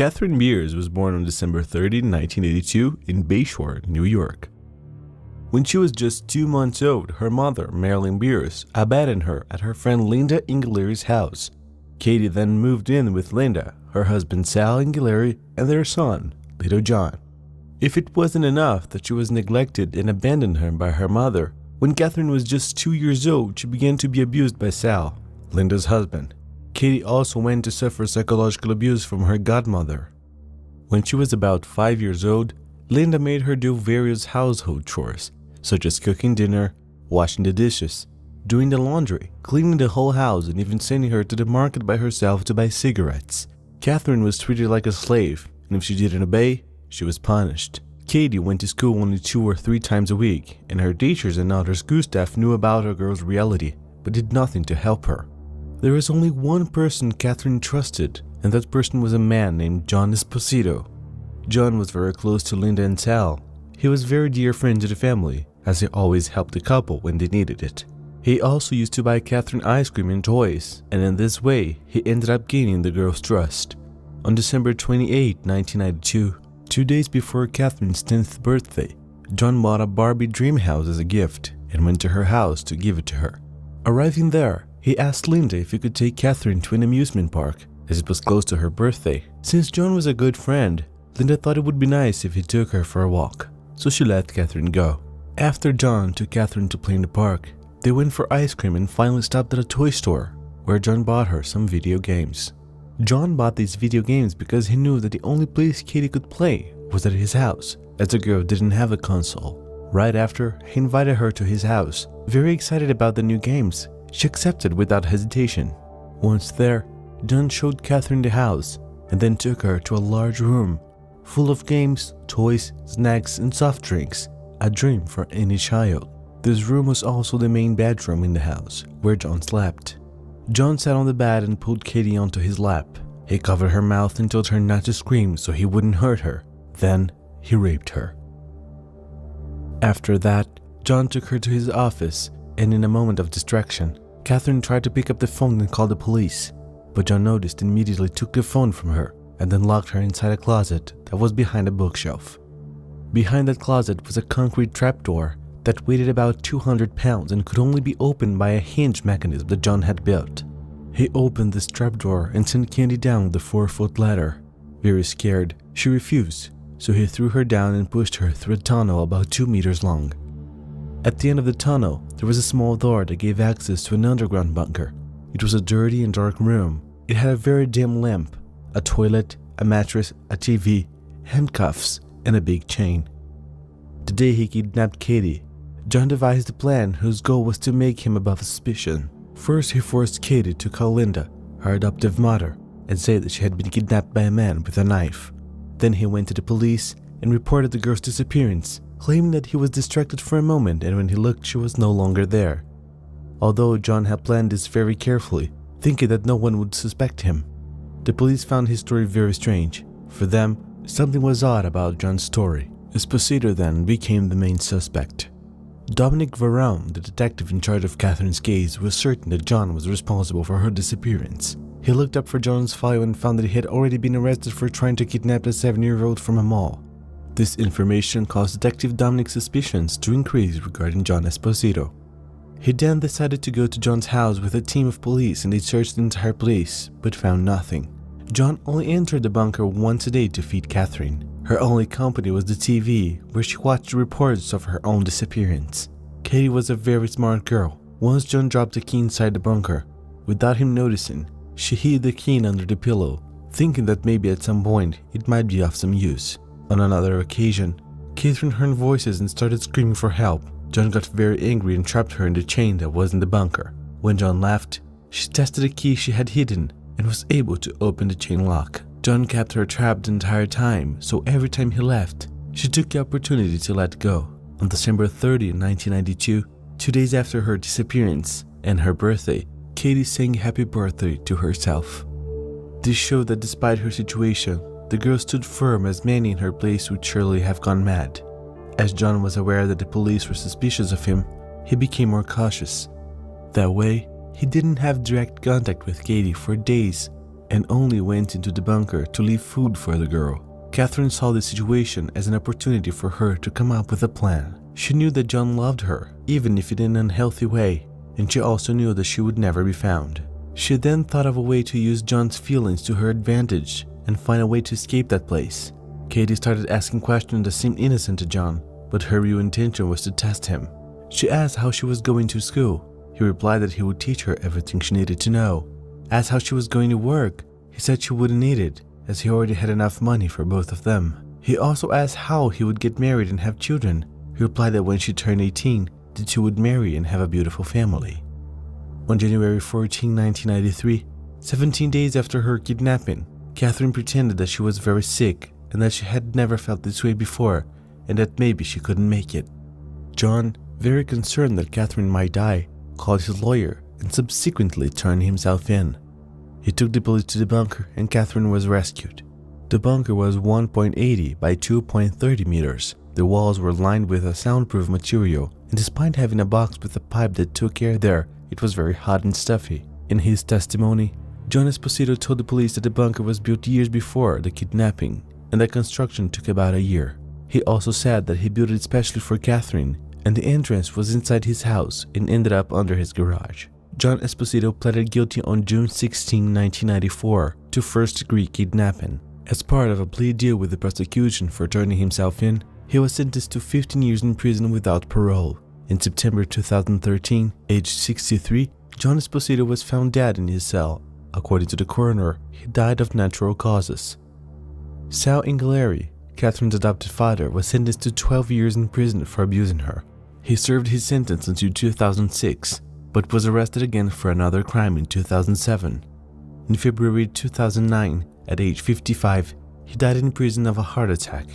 Catherine Beers was born on December 30, 1982 in Bayshore, New York. When she was just 2 months old, her mother, Marilyn Beers, abandoned her at her friend Linda Inghillieri's house. Katie then moved in with Linda, her husband Sal Inghillieri, and their son, little John. If it wasn't enough that she was neglected and abandoned her by her mother, when Catherine was just 2 years old, she began to be abused by Sal, Linda's husband. Katie also went to suffer psychological abuse from her godmother. When she was about 5 years old, Linda made her do various household chores, such as cooking dinner, washing the dishes, doing the laundry, cleaning the whole house, and even sending her to the market by herself to buy cigarettes. Catherine was treated like a slave, and if she didn't obey, she was punished. Katie went to school only 2 or 3 times a week, and her teachers and other school staff knew about her girl's reality, but did nothing to help her. There was only one person Catherine trusted, and that person was a man named John Esposito. John was very close to Linda and Sal. He was a very dear friend to the family, as he always helped the couple when they needed it. He also used to buy Catherine ice cream and toys, and in this way, he ended up gaining the girl's trust. On December 28, 1992, 2 days before Catherine's 10th birthday, John bought a Barbie dream house as a gift and went to her house to give it to her. Arriving there, he asked Linda if he could take Catherine to an amusement park, as it was close to her birthday. Since John was a good friend, Linda thought it would be nice if he took her for a walk, so she let Catherine go. After John took Catherine to play in the park, they went for ice cream and finally stopped at a toy store, where John bought her some video games. John bought these video games because he knew that the only place Katie could play was at his house, as the girl didn't have a console. Right after, he invited her to his house. Very excited about the new games, she accepted without hesitation. Once there, John showed Catherine the house and then took her to a large room full of games, toys, snacks, and soft drinks, a dream for any child. This room was also the main bedroom in the house, where John slept. John sat on the bed and pulled Katie onto his lap. He covered her mouth and told her not to scream so he wouldn't hurt her. Then, he raped her. After that, John took her to his office, and in a moment of distraction, Catherine tried to pick up the phone and call the police, but John noticed and immediately took the phone from her and then locked her inside a closet that was behind a bookshelf. Behind that closet was a concrete trapdoor that weighed about 200 pounds and could only be opened by a hinge mechanism that John had built. He opened this trapdoor and sent Candy down the 4-foot ladder. Very scared, she refused, so he threw her down and pushed her through a tunnel about 2 meters long. At the end of the tunnel, there was a small door that gave access to an underground bunker. It was a dirty and dark room. It had a very dim lamp, a toilet, a mattress, a TV, handcuffs, and a big chain. The day he kidnapped Katie, John devised a plan whose goal was to make him above suspicion. First, he forced Katie to call Linda, her adoptive mother, and say that she had been kidnapped by a man with a knife. Then he went to the police and reported the girl's disappearance, claiming that he was distracted for a moment and when he looked she was no longer there. Although John had planned this very carefully, thinking that no one would suspect him, the police found his story very strange. For them, something was odd about John's story. Esposito then became the main suspect. Dominic Varone, the detective in charge of Catherine's case, was certain that John was responsible for her disappearance. He looked up for John's file and found that he had already been arrested for trying to kidnap a 7-year-old from a mall. This information caused Detective Dominic's suspicions to increase regarding John Esposito. He then decided to go to John's house with a team of police and they searched the entire place, but found nothing. John only entered the bunker once a day to feed Catherine. Her only company was the TV, where she watched reports of her own disappearance. Katie was a very smart girl. Once John dropped the key inside the bunker, without him noticing, she hid the key under the pillow, thinking that maybe at some point it might be of some use. On another occasion, Catherine heard voices and started screaming for help. John got very angry and trapped her in the chain that was in the bunker. When John left, she tested a key she had hidden and was able to open the chain lock. John kept her trapped the entire time, so every time he left, she took the opportunity to let go. On December 30, 1992, 2 days after her disappearance and her birthday, Katie sang happy birthday to herself. This showed that despite her situation, the girl stood firm, as many in her place would surely have gone mad. As John was aware that the police were suspicious of him, he became more cautious. That way, he didn't have direct contact with Katie for days, and only went into the bunker to leave food for the girl. Catherine saw the situation as an opportunity for her to come up with a plan. She knew that John loved her, even if in an unhealthy way, and she also knew that she would never be found. She then thought of a way to use John's feelings to her advantage and find a way to escape that place. Katie started asking questions that seemed innocent to John, but her real intention was to test him. She asked how she was going to school. He replied that he would teach her everything she needed to know. Asked how she was going to work. He said she wouldn't need it, as he already had enough money for both of them. He also asked how he would get married and have children. He replied that when she turned 18, the two would marry and have a beautiful family. On January 14, 1993, 17 days after her kidnapping, Catherine pretended that she was very sick and that she had never felt this way before and that maybe she couldn't make it. John, very concerned that Catherine might die, called his lawyer and subsequently turned himself in. He took the police to the bunker and Catherine was rescued. The bunker was 1.80 by 2.30 meters. The walls were lined with a soundproof material, and despite having a box with a pipe that took air there, it was very hot and stuffy. In his testimony, John Esposito told the police that the bunker was built years before the kidnapping, and that construction took about a year. He also said that he built it especially for Catherine, and the entrance was inside his house and ended up under his garage. John Esposito pleaded guilty on June 16, 1994 to first-degree kidnapping. As part of a plea deal with the prosecution for turning himself in, he was sentenced to 15 years in prison without parole. In September 2013, aged 63, John Esposito was found dead in his cell. According to the coroner, he died of natural causes. Sal Ingaleri, Catherine's adopted father, was sentenced to 12 years in prison for abusing her. He served his sentence until 2006, but was arrested again for another crime in 2007. In February 2009, at age 55, he died in prison of a heart attack.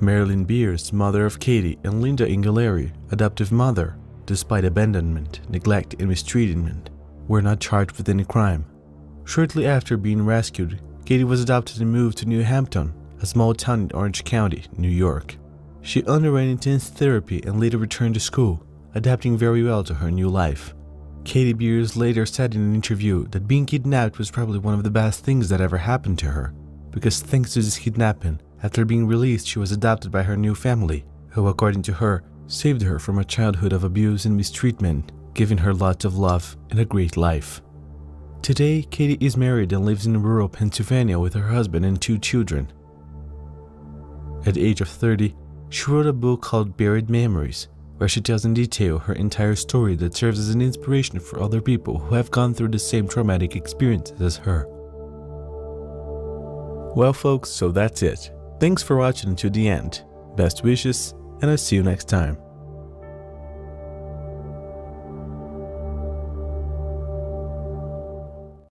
Marilyn Beers, mother of Katie, and Linda Ingaleri, adoptive mother, despite abandonment, neglect, and mistreatment, were not charged with any crime. Shortly after being rescued, Katie was adopted and moved to New Hampton, a small town in Orange County, New York. She underwent intense therapy and later returned to school, adapting very well to her new life. Katie Beers later said in an interview that being kidnapped was probably one of the best things that ever happened to her, because thanks to this kidnapping, after being released, she was adopted by her new family, who, according to her, saved her from a childhood of abuse and mistreatment, giving her lots of love and a great life. Today, Katie is married and lives in rural Pennsylvania with her husband and 2 children. At the age of 30, she wrote a book called Buried Memories, where she tells in detail her entire story that serves as an inspiration for other people who have gone through the same traumatic experiences as her. Well folks, so that's it. Thanks for watching until the end. Best wishes, and I'll see you next time.